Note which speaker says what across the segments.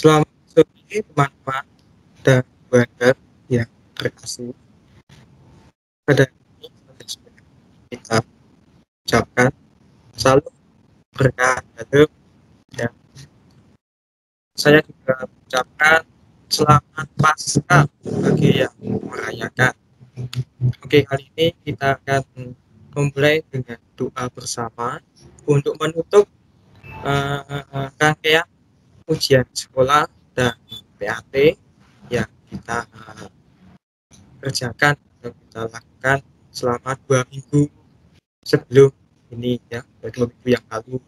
Speaker 1: Selamat sore teman-teman dan keluarga yang terkasih. Pada hari ini kita ucapkan salam berkah dalam, dan saya juga mengucapkan selamat Paskah bagi yang merayakan. Oke, kali ini kita akan memulai dengan doa bersama untuk menutup rangkaian ujian sekolah dan PAT yang kita kerjakan atau kita lakukan selama 2 minggu sebelum ini, ya, 2 minggu yang lalu.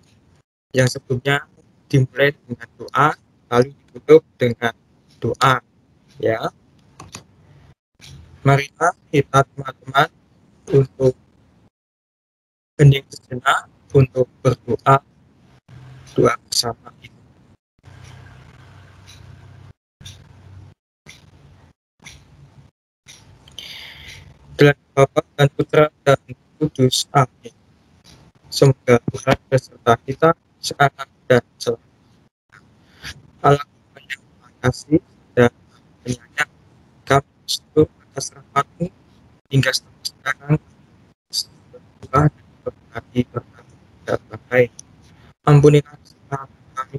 Speaker 1: Yang sebelumnya dimulai dengan doa, lalu ditutup dengan doa, ya. Marilah kita teman-teman untuk hening sejenak untuk berdoa, doa bersama kita. Dalam Bapa dan Putra dan Kudus, amin. Semoga Tuhan beserta kita sekarang dan selamanya. Allah yang Maha Kasih dan Penyayang, kami bersyukur atas rahmat-Mu hingga sampai sekarang. Tuhan berkati berkati dan baik. Ampunilah kesalahan kami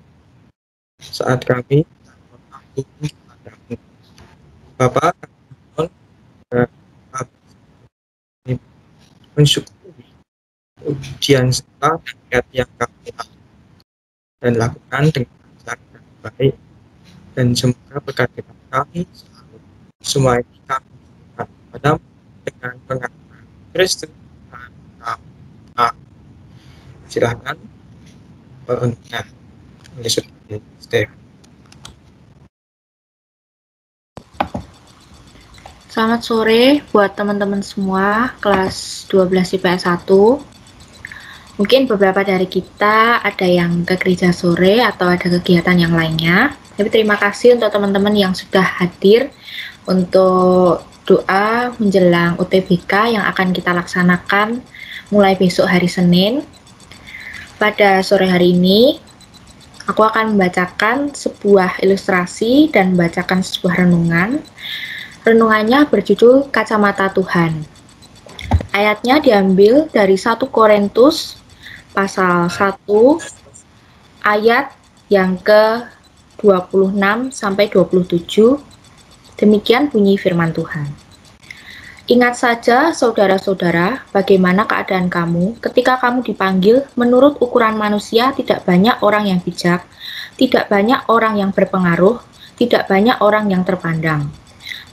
Speaker 1: saat kami mengampuni kepadamu. Bapa, kami mohon dan kami mensyukuri ujian sekolah dan yang kami dan lakukan dengan lancar dan baik, dan semoga berkat dengan kami selalu semua ini kami pada dengan pengakuan Kristus dan kami. Silahkan perenungan Yesus Kristus.
Speaker 2: Selamat sore buat teman-teman semua kelas 12 IPS 1. Mungkin beberapa dari kita ada yang ke gereja sore atau ada kegiatan yang lainnya. Tapi terima kasih untuk teman-teman yang sudah hadir untuk doa menjelang UTBK yang akan kita laksanakan mulai besok hari Senin. Pada sore hari ini, aku akan membacakan sebuah ilustrasi dan membacakan sebuah renungan. Renungannya berjudul Kacamata Tuhan. Ayatnya diambil dari 1 Korintus pasal 1 ayat yang ke-26 sampai 27. Demikian bunyi firman Tuhan. Ingat saja saudara-saudara, bagaimana keadaan kamu ketika kamu dipanggil menurut ukuran manusia. Tidak banyak orang yang bijak, tidak banyak orang yang berpengaruh, tidak banyak orang yang terpandang.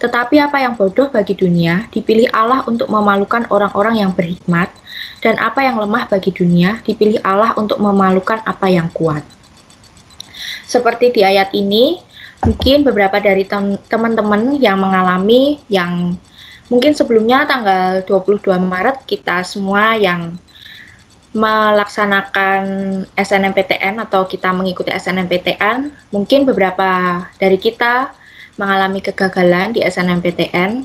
Speaker 2: Tetapi apa yang bodoh bagi dunia, dipilih Allah untuk memalukan orang-orang yang berhikmat, dan apa yang lemah bagi dunia, dipilih Allah untuk memalukan apa yang kuat. Seperti di ayat ini, mungkin beberapa dari teman-teman yang mengalami, yang mungkin sebelumnya tanggal 22 Maret, kita semua yang melaksanakan SNMPTN atau kita mengikuti SNMPTN, mungkin beberapa dari kita mengalami kegagalan di SNMPTN.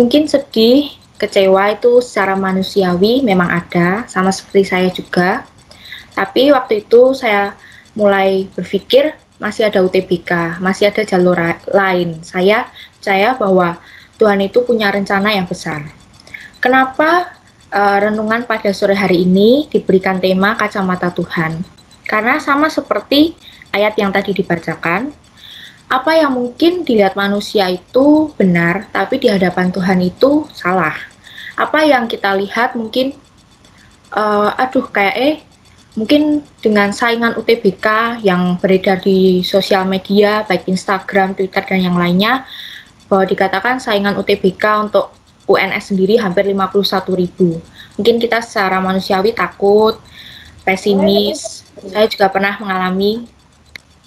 Speaker 2: Mungkin sedih, kecewa itu secara manusiawi memang ada, sama seperti saya juga. Tapi waktu itu saya mulai berpikir masih ada UTBK, masih ada jalur lain. Saya percaya bahwa Tuhan itu punya rencana yang besar. Kenapa renungan pada sore hari ini diberikan tema Kacamata Tuhan? Karena sama seperti ayat yang tadi dibacakan, apa yang mungkin dilihat manusia itu benar, tapi di hadapan Tuhan itu salah. Apa yang kita lihat mungkin, mungkin dengan saingan UTBK yang beredar di sosial media, baik Instagram, Twitter, dan yang lainnya, bahwa dikatakan saingan UTBK untuk UNS sendiri hampir 51.000. Mungkin kita secara manusiawi takut, pesimis. Saya juga pernah mengalami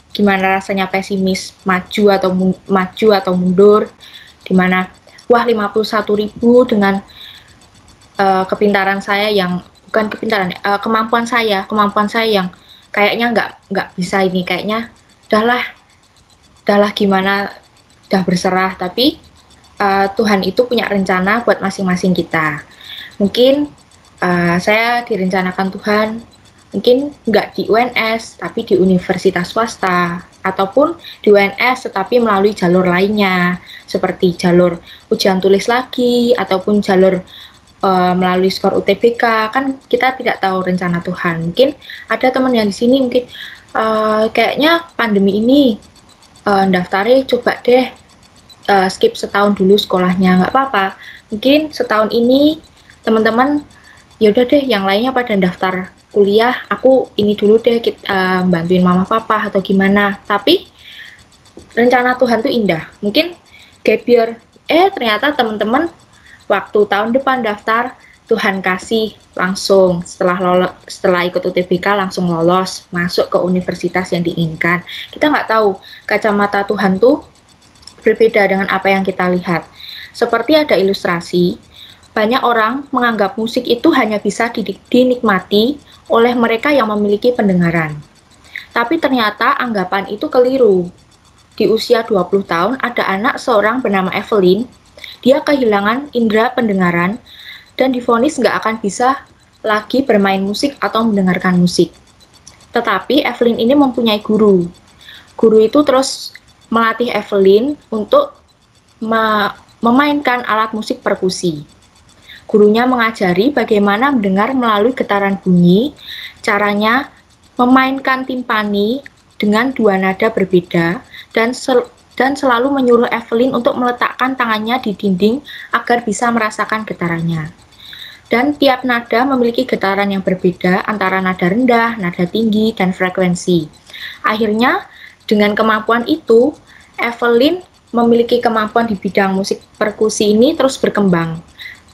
Speaker 2: gimana rasanya pesimis, maju atau mundur, dimana wah 51.000 dengan kepintaran saya yang bukan kepintaran, kemampuan saya yang kayaknya nggak bisa ini, kayaknya udahlah gimana, udah berserah. Tapi Tuhan itu punya rencana buat masing-masing kita. Mungkin saya direncanakan Tuhan mungkin nggak di UNS, tapi di universitas swasta, ataupun di UNS tetapi melalui jalur lainnya seperti jalur ujian tulis lagi ataupun jalur melalui skor UTBK. Kan kita tidak tahu rencana Tuhan. Mungkin ada teman yang di sini mungkin kayaknya pandemi ini daftarnya coba deh skip setahun dulu sekolahnya, nggak apa-apa. Mungkin setahun ini teman-teman ya udah deh yang lainnya pada daftar kuliah, aku ini dulu deh bantuin mama papa atau gimana. Tapi rencana Tuhan tuh indah. Mungkin gap year ternyata teman-teman waktu tahun depan daftar Tuhan kasih langsung setelah ikut UTBK langsung lolos masuk ke universitas yang diinginkan. Kita nggak tahu kacamata Tuhan tuh berbeda dengan apa yang kita lihat. Seperti ada ilustrasi, banyak orang menganggap musik itu hanya bisa dinikmati oleh mereka yang memiliki pendengaran. Tapi ternyata anggapan itu keliru. Di usia 20 tahun ada anak seorang bernama Evelyn. Dia kehilangan indera pendengaran dan divonis nggak akan bisa lagi bermain musik atau mendengarkan musik. Tetapi Evelyn ini mempunyai guru. Guru itu terus melatih Evelyn untuk memainkan alat musik perkusi. Gurunya mengajari bagaimana mendengar melalui getaran bunyi, caranya memainkan timpani dengan dua nada berbeda, dan selalu menyuruh Evelyn untuk meletakkan tangannya di dinding agar bisa merasakan getarannya. Dan tiap nada memiliki getaran yang berbeda antara nada rendah, nada tinggi, dan frekuensi. Akhirnya, dengan kemampuan itu, Evelyn memiliki kemampuan di bidang musik perkusi ini terus berkembang.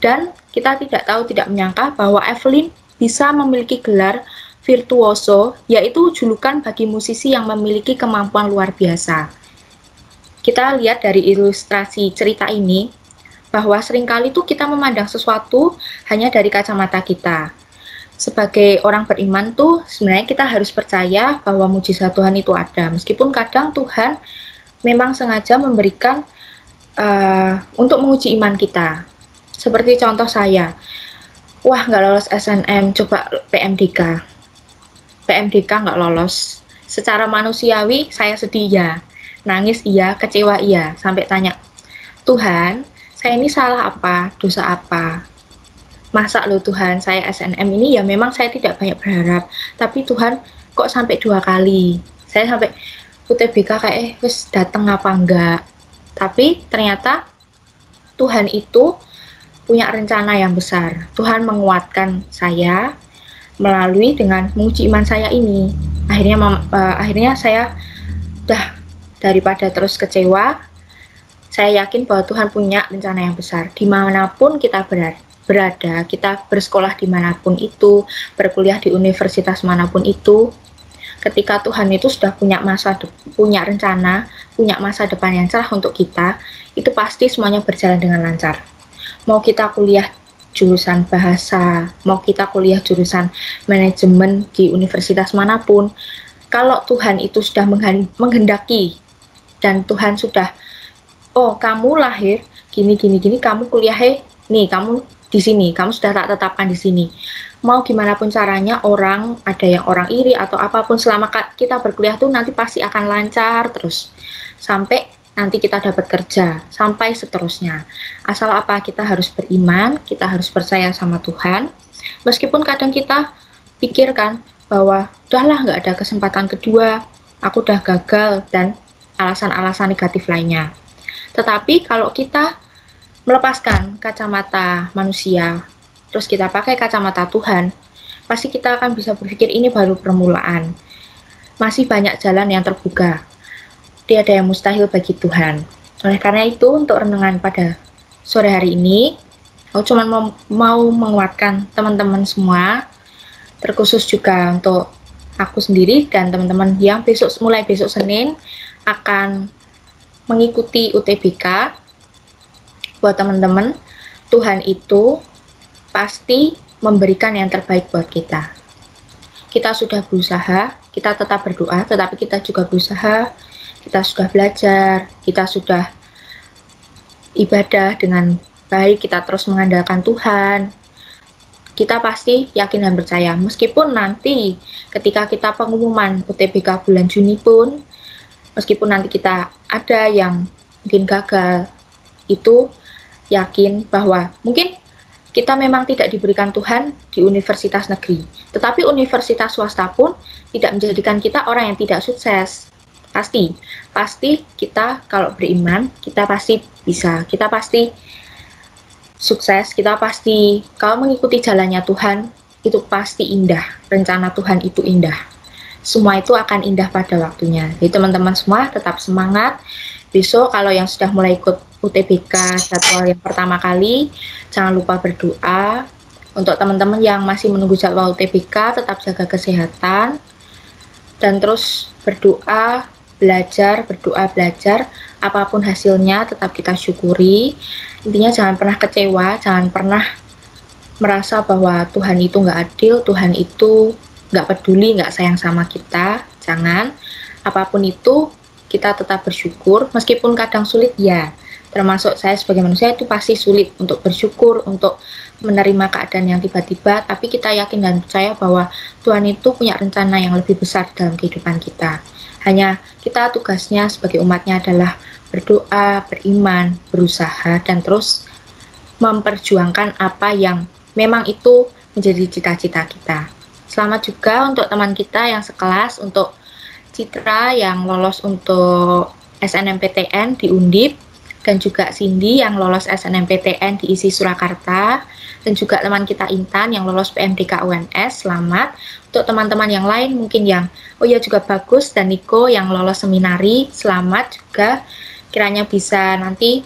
Speaker 2: Dan kita tidak menyangka bahwa Evelyn bisa memiliki gelar virtuoso, yaitu julukan bagi musisi yang memiliki kemampuan luar biasa. Kita lihat dari ilustrasi cerita ini, bahwa seringkali tuh kita memandang sesuatu hanya dari kacamata kita. Sebagai orang beriman tuh, sebenarnya kita harus percaya bahwa mujizat Tuhan itu ada. Meskipun kadang Tuhan memang sengaja memberikan untuk menguji iman kita. Seperti contoh saya, nggak lolos SNM, coba PMDK. PMDK nggak lolos. Secara manusiawi saya sedih ya, nangis iya, kecewa iya, sampai tanya, Tuhan, saya ini salah apa, dosa apa? Masa loh Tuhan, saya SNM ini ya memang saya tidak banyak berharap, tapi Tuhan kok sampai 2 kali? Saya sampai UTBK kayak wis datang apa enggak? Tapi ternyata Tuhan itu punya rencana yang besar. Tuhan menguatkan saya melalui dengan menguji iman saya ini. Akhirnya saya daripada terus kecewa, saya yakin bahwa Tuhan punya rencana yang besar. Dimanapun kita berada, kita bersekolah dimanapun itu, berkuliah di universitas manapun itu, ketika Tuhan itu sudah punya rencana, punya masa depan yang cerah untuk kita, itu pasti semuanya berjalan dengan lancar. Mau kita kuliah jurusan bahasa, mau kita kuliah jurusan manajemen di universitas manapun, kalau Tuhan itu sudah menghendaki dan Tuhan sudah, kamu lahir gini, kamu kuliah nih, kamu di sini, kamu sudah tak tetapkan di sini. Mau gimana pun caranya, ada yang orang iri atau apapun, selama kita berkuliah tuh nanti pasti akan lancar terus sampai nanti kita dapat kerja, sampai seterusnya. Asal apa, kita harus beriman, kita harus percaya sama Tuhan. Meskipun kadang kita pikirkan bahwa udahlah nggak ada kesempatan kedua, aku udah gagal, dan alasan-alasan negatif lainnya. Tetapi kalau kita melepaskan kacamata manusia, terus kita pakai kacamata Tuhan, pasti kita akan bisa berpikir ini baru permulaan. Masih banyak jalan yang terbuka. Tiada yang mustahil bagi Tuhan. Oleh karena itu, untuk renungan pada sore hari ini, aku cuma mau menguatkan teman-teman semua, terkhusus juga untuk aku sendiri dan teman-teman yang mulai besok Senin akan mengikuti UTBK. Buat teman-teman, Tuhan itu pasti memberikan yang terbaik buat kita. Kita sudah berusaha, kita tetap berdoa, tetapi kita juga berusaha, kita sudah belajar, kita sudah ibadah dengan baik, kita terus mengandalkan Tuhan. Kita pasti yakin dan percaya, meskipun nanti ketika kita pengumuman UTBK bulan Juni pun, Meskipun nanti kita ada yang mungkin gagal, itu yakin bahwa mungkin kita memang tidak diberikan Tuhan di universitas negeri, tetapi universitas swasta pun tidak menjadikan kita orang yang tidak sukses. Pasti kita kalau beriman, kita pasti bisa, kita pasti sukses, kita pasti kalau mengikuti jalannya Tuhan, itu pasti indah, rencana Tuhan itu indah. Semua itu akan indah pada waktunya. Jadi teman-teman semua tetap semangat. Besok kalau yang sudah mulai ikut UTBK jadwal yang pertama kali, jangan lupa berdoa. Untuk teman-teman yang masih menunggu jadwal UTBK, tetap jaga kesehatan. Dan terus berdoa, belajar. Apapun hasilnya tetap kita syukuri. Intinya jangan pernah kecewa, jangan pernah merasa bahwa Tuhan itu nggak adil, Tuhan itu nggak peduli, nggak sayang sama kita. Jangan. Apapun itu, kita tetap bersyukur, meskipun kadang sulit ya, termasuk saya sebagai manusia itu pasti sulit untuk bersyukur, untuk menerima keadaan yang tiba-tiba, tapi kita yakin dan percaya bahwa Tuhan itu punya rencana yang lebih besar dalam kehidupan kita. Hanya kita tugasnya sebagai umatnya adalah berdoa, beriman, berusaha, dan terus memperjuangkan apa yang memang itu menjadi cita-cita kita. Selamat juga untuk teman kita yang sekelas, untuk Citra yang lolos untuk SNMPTN di Undip, dan juga Cindy yang lolos SNMPTN di ISI Surakarta, dan juga teman kita Intan yang lolos PMDK UNS. Selamat. Untuk teman-teman yang lain mungkin yang juga bagus, dan Niko yang lolos seminari, selamat juga. Kiranya bisa nanti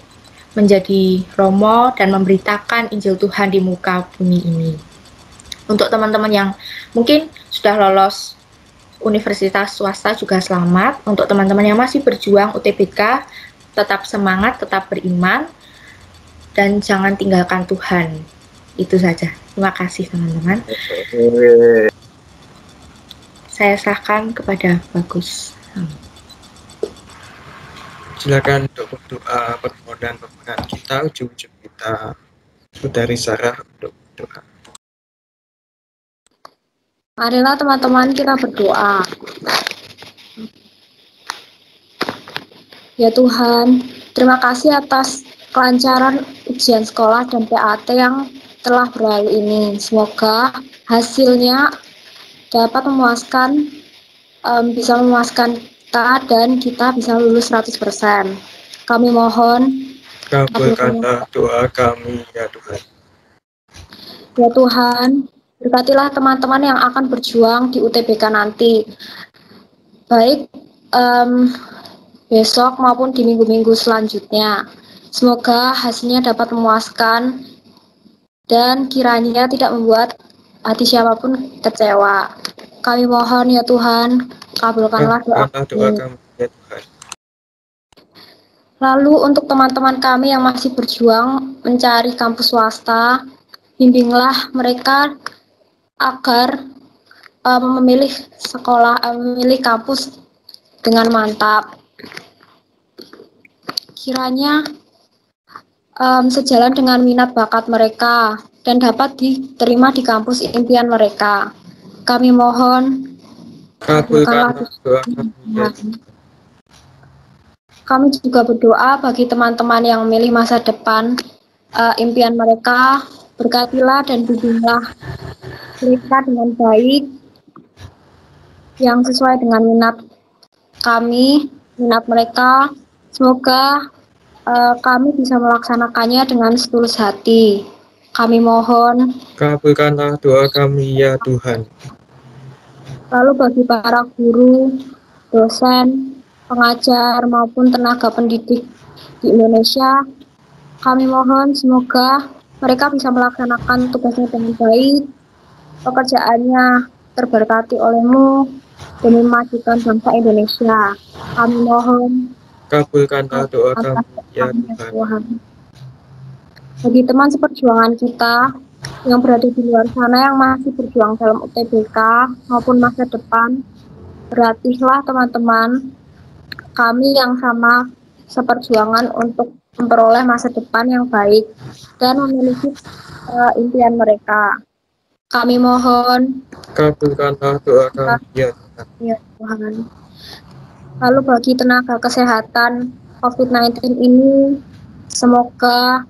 Speaker 2: menjadi romo dan memberitakan Injil Tuhan di muka bumi ini. Untuk teman-teman yang mungkin sudah lolos universitas swasta juga selamat. Untuk teman-teman yang masih berjuang UTBK, tetap semangat, tetap beriman, dan jangan tinggalkan Tuhan. Itu saja. Terima kasih teman-teman. Saya serahkan kepada Bagus.
Speaker 1: Silakan untuk berdoa, permohonan kita, ujung-ujung kita. Saudari Sarah untuk berdoa.
Speaker 3: Marilah teman-teman kita berdoa. Ya Tuhan, terima kasih atas kelancaran ujian sekolah dan PAT yang telah berlalu ini. Semoga hasilnya dapat memuaskan, bisa memuaskan kita dan kita bisa lulus 100%. Kami mohon
Speaker 1: kabulkanlah doa kami ya Tuhan.
Speaker 3: Ya Tuhan, berkatilah teman-teman yang akan berjuang di UTBK nanti, baik besok maupun di minggu-minggu selanjutnya. Semoga hasilnya dapat memuaskan dan kiranya tidak membuat hati siapapun kecewa. Kami mohon ya Tuhan, kabulkanlah doa kami
Speaker 1: ya Tuhan.
Speaker 3: Lalu untuk teman-teman kami yang masih berjuang mencari kampus swasta, bimbinglah mereka agar memilih sekolah, memilih kampus dengan mantap. Kiranya sejalan dengan minat bakat mereka dan dapat diterima di kampus impian mereka. Kami mohon
Speaker 1: kabulkanlah doa kami.
Speaker 3: Kami juga berdoa bagi teman-teman yang memilih masa depan impian mereka. Berkatilah dan bimbinglah mereka dengan baik yang sesuai dengan minat kami, minat mereka. Semoga kami bisa melaksanakannya dengan setulus hati. Kami mohon
Speaker 1: kabulkanlah doa kami ya Tuhan.
Speaker 3: Lalu bagi para guru, dosen, pengajar maupun tenaga pendidik di Indonesia, kami mohon semoga mereka bisa melaksanakan tugasnya dengan baik, pekerjaannya terberkati oleh-Mu demi memajukan bangsa Indonesia. Kami mohon
Speaker 1: kabulkanlah doa kami ya Tuhan.
Speaker 3: Bagi teman seperjuangan kita yang berada di luar sana yang masih berjuang dalam UTBK maupun masa depan, berlatihlah teman-teman kami yang sama seperjuangan untuk memperoleh masa depan yang baik dan memiliki impian mereka. Kami mohon
Speaker 1: kabulkanlah doa kami ya Tuhan.
Speaker 3: Ya Tuhan. Lalu bagi tenaga kesehatan COVID-19 ini, semoga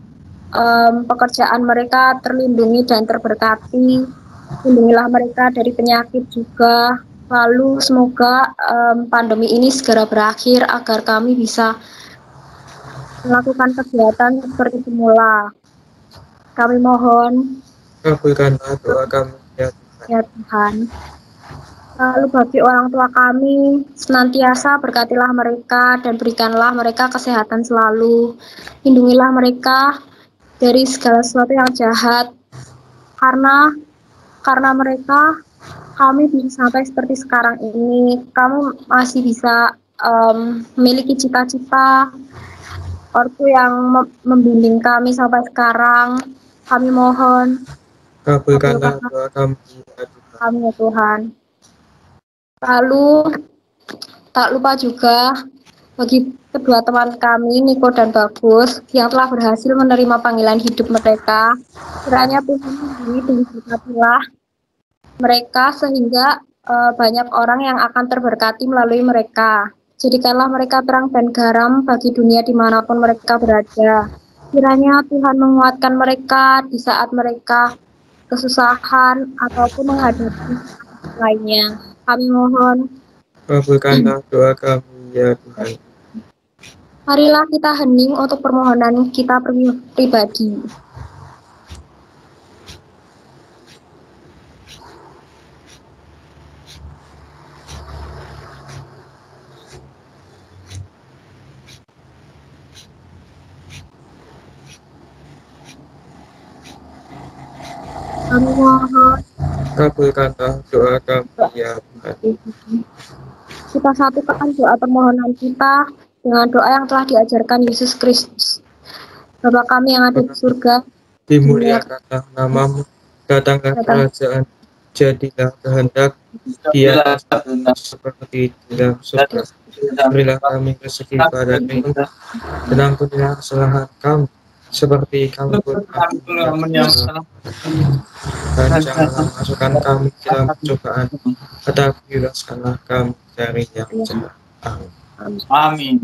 Speaker 3: pekerjaan mereka terlindungi dan terberkati. Lindungilah mereka dari penyakit juga. Lalu semoga pandemi ini segera berakhir agar kami bisa melakukan kegiatan seperti semula. Kami mohon
Speaker 1: Kabulkanlah doa kami ya Tuhan.
Speaker 3: ya Tuhan. Lalu bagi orang tua kami, senantiasa berkatilah mereka dan berikanlah mereka kesehatan selalu. Lindungilah mereka dari segala sesuatu yang jahat. Karena mereka, kami bisa sampai seperti sekarang ini. Kamu masih bisa memiliki cita-cita, ortu yang membimbing kami sampai sekarang. Kami mohon,
Speaker 1: Kabulkanlah
Speaker 3: kabulkanlah
Speaker 1: doa kami ya Tuhan.
Speaker 3: kami ya Tuhan. Lalu tak lupa juga bagi kedua teman kami, Niko dan Bagus, yang telah berhasil menerima panggilan hidup mereka. Kiranya Tuhan sendiri berkatilah mereka sehingga banyak orang yang akan terberkati melalui mereka. Jadikanlah mereka terang dan garam bagi dunia dimanapun mereka berada. Kiranya Tuhan menguatkan mereka di saat mereka kesusahan ataupun menghadapi lainnya. Kami mohon,
Speaker 1: Kabulkanlah doa kami ya Tuhan.
Speaker 3: marilah kita hening untuk permohonan kita pribadi. Kami mohon,
Speaker 1: Kabulkanlah doa kami ya Tuhan.
Speaker 3: kita satukan doa permohonan kita dengan doa yang telah diajarkan Yesus Kristus. Bapa kami yang ada di surga,
Speaker 1: Dimuliakanlah namamu, datanglah kerajaan, jadilah kehendak di atas seperti di dalam surga. Berilah kami rezeki pada hari ini, dan ampunilah kesalahan kami, seperti kami pun dan janganlah masukkan kami ke dalam pencobaan, tetapi bebaskanlah kami dari yang jahat. Amin.
Speaker 4: Amin.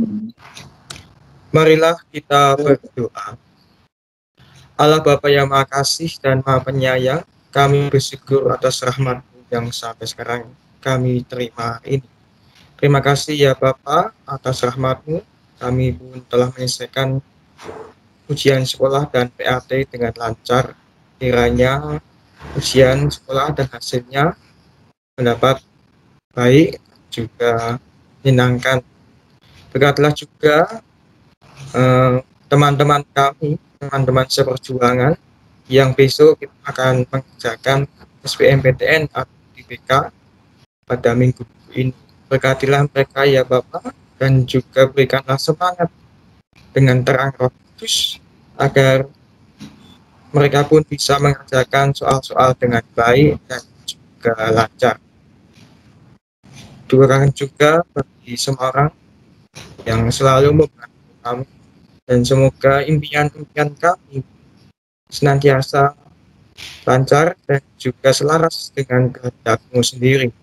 Speaker 1: Marilah kita berdoa. Allah Bapa yang Maha Kasih dan Maha Penyayang, kami bersyukur atas rahmat-Mu yang sampai sekarang kami terima ini. Terima kasih ya Bapa atas rahmat-Mu. Kami pun telah menyelesaikan ujian sekolah dan PAT dengan lancar. Kiranya ujian sekolah dan hasilnya mendapat baik juga menyenangkan. Berkatilah juga teman-teman kami, teman-teman seperjuangan yang besok kita akan mengerjakan SBMPTN atau IPK pada minggu ini. Berkatilah mereka ya Bapak, dan juga berikanlah semangat dengan terang Roh Kudus agar mereka pun bisa mengerjakan soal-soal dengan baik dan juga lancar. Doakan juga bagi semua orang yang selalu membantu kami, dan semoga impian-impian kami senantiasa lancar dan juga selaras dengan kehendak-Mu sendiri.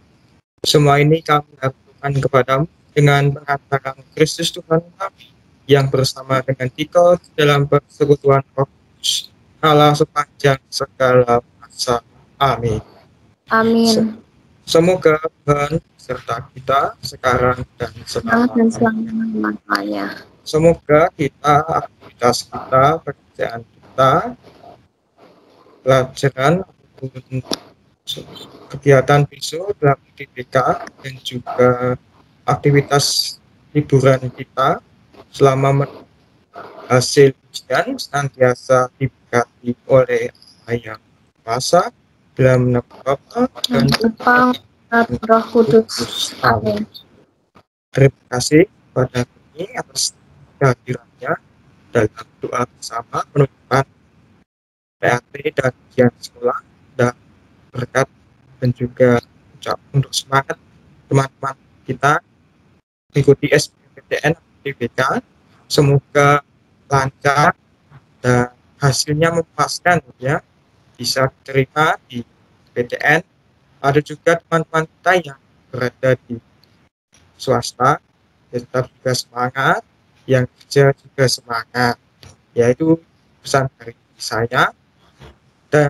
Speaker 1: Semua ini kami lakukan kepadamu dengan mengatakan Kristus Tuhan kami yang bersama dengan Dikau dalam persekutuan Roh Kudus, Allah sepanjang segala masa. Amin.
Speaker 3: Amin.
Speaker 1: Semoga Tuhan serta kita sekarang dan
Speaker 3: selamanya.
Speaker 1: Semoga aktivitas kita, pekerjaan kita, pelajaran ataupun kegiatan besok dalam IPK dan juga aktivitas liburan kita selama hasil ujian senantiasa diberkati oleh Allah yang Kuasa dalam nama Bapa dan
Speaker 3: Roh Kudus. Amin.
Speaker 1: Terima kasih kepada kami atas kehadirannya dalam doa bersama penutupan PAT dan ujian sekolah, dan berkat dan juga ucap untuk semangat teman-teman kita mengikuti SBMPTN IPK. Semoga lancar dan hasilnya memuaskan ya, bisa diterima di PTN. Ada juga teman-teman kita yang berada di swasta tetap juga semangat, yang kerja juga semangat. Yaitu pesan dari saya, dan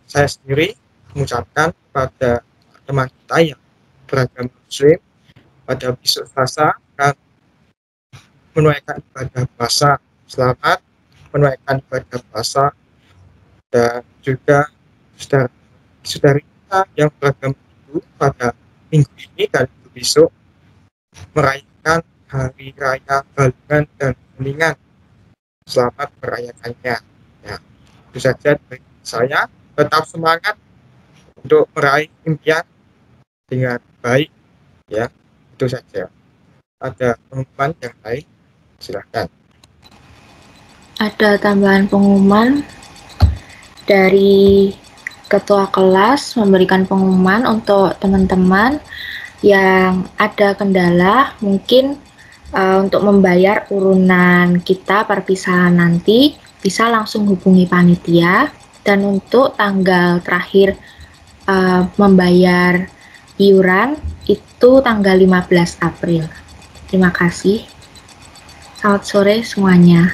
Speaker 1: saya sendiri mengucapkan kepada teman kita yang beragama Muslim pada besok Selasa akan menunaikan ibadah puasa. Selamat menunaikan ibadah puasa, dan juga saudari kita yang beragama Hindu pada minggu ini dan besok merayakan hari raya Galungan dan Kuningan. Selamat merayakannya. Ya, itu saja dari saya. Tetap semangat untuk meraih impian dengan baik. Ya, itu saja. Ada pengumuman yang lain? Silahkan.
Speaker 2: Ada tambahan pengumuman dari ketua kelas, memberikan pengumuman untuk teman-teman yang ada kendala mungkin untuk membayar urunan kita perpisahan nanti bisa langsung hubungi panitia, dan untuk tanggal terakhir membayar iuran itu tanggal 15 April. Terima kasih. Selamat sore semuanya.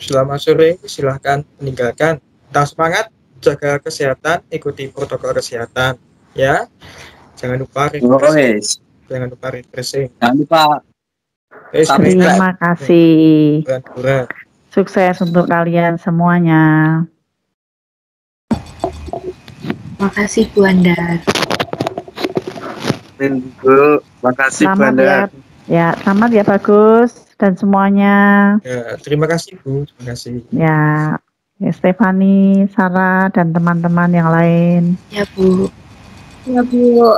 Speaker 1: Selamat sore, silahkan meninggalkan. Tetap semangat, jaga kesehatan, ikuti protokol kesehatan, ya. Jangan lupa refreshing. Jangan lupa refreshing.
Speaker 4: Jangan lupa.
Speaker 5: Terima kasih.
Speaker 1: Bulan-bulan.
Speaker 5: Sukses untuk kalian semuanya.
Speaker 2: Terima kasih Bu Andar.
Speaker 4: Bu, makasih Bu
Speaker 5: Selamat ya,
Speaker 4: Andar.
Speaker 5: ya selamat ya Bagus dan semuanya.
Speaker 1: Ya, terima kasih Bu, terima kasih.
Speaker 5: Ya, Stefani, Sarah dan teman-teman yang lain.
Speaker 2: Ya Bu.
Speaker 3: Ya Bu.